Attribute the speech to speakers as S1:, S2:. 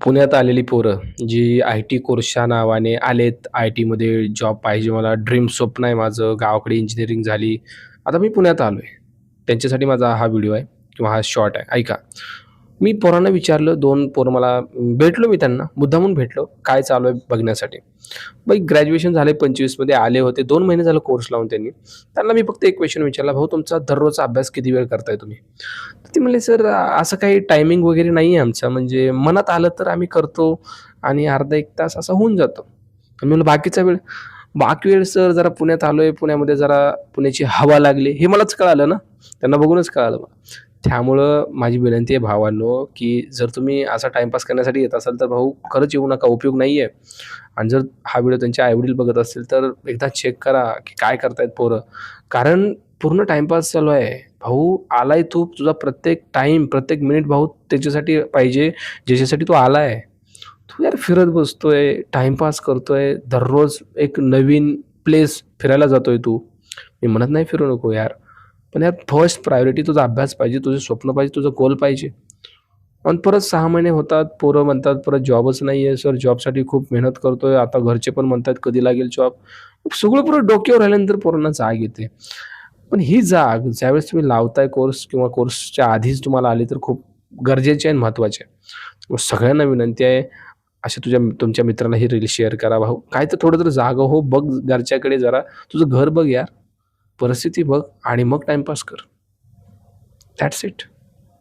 S1: पुण्यात आलेली पोरं, जी आय-टी कोर्सच्या नावाने आलेत. आय-टीमध्ये जॉब पाहिजे मला, ड्रीम स्वप्न आहे माझं. गावाकडे इंजिनिअरिंग झाली. आता मी पुण्यात आलोय. त्यांच्यासाठी माझा हा व्हिडिओ आहे किंवा हा शॉर्ट आहे. ऐका. मी पोरांना विचारलं, 2 पोरं मला भेटलो मी त्यांना, मुद्दामून भेटलो. काय चालू आहे बघण्यासाठी. मग ग्रॅज्युएशन झाले 25 मध्ये आले होते. 2 महिने झाले कोर्स लावून त्यांनी. त्यांना मी फक्त एक क्वेशन विचारला, "भाऊ तुमचा दररोजचा अभ्यास किती वेळ करताय तुम्ही?" तर ते म्हणले, "सर असं काही टायमिंग वगैरे नाही आहे आमचा. म्हणजे मनात आलं तर आम्ही करतो आणि अर्धा 1 तास असा होऊन जातो." मी म्हणलं, "बाकीचा वेळ?" "बाकी वेळ सर जरा पुण्यात आलोय, पुण्यामध्ये जरा पुण्याची हवा लागली." हे मलाच कळालं ना. त्यांना बघूनच कळालं मला. त्यामुळं माझी विनंती आहे भावांनो, की जर तुम्ही असा टाईमपास करण्यासाठी येत असाल, तर भाऊ खरंच येऊ नका, उपयोग नाहीये. आणि जर हा व्हिडिओ त्यांचे आई-वडील बघत असतील, तर एकदा चेक करा, की काय करतायत पोरं. कारण पूर्ण टाईमपास चालू आहे. भाऊ आलाय तू, तुझा प्रत्येक टाईम, प्रत्येक मिनिट भाऊ त्याच्यासाठी पाहिजे, ज्याच्यासाठी तू आलाय. तू यार फिरत बसतोय, टाईमपास करतोय, दररोज एक नवीन प्लेस फिरायला जातोय तू. मी म्हणत नाही फिरू नको यार. पण यार फर्स्ट प्रायोरिटी तुझा अभ्यास पाहिजे, तुझं स्वप्न पाहिजे, तुझं गोल पाहिजे. आणि परत 6 महिने होतात, पोरं म्हणतात परत जॉबच नाहीये सर, जॉबसाठी खूप मेहनत करतोय. आता घरचे पण म्हणतात कधी लागेल जॉब. सगळं पुरं डोक्यावर आल्यानंतर पोरांना जाग येते. पण ही जाग ज्यावेळेस तुम्ही लावताय कोर्स किंवा कोर्सच्या आधीच तुम्हाला आली तर खूप गरजेची आणि महत्त्वाची आहे. मग सगळ्यांना विनंती आहे, अशा तुमच्या मित्राला ही रील शेअर करा. भाऊ काय तर थोडं तर जागं हो, बघ घरच्याकडे जरा. तुझं घर बघ यार, परिस्थिती बघ आणि मग टाईमपास कर. That's it.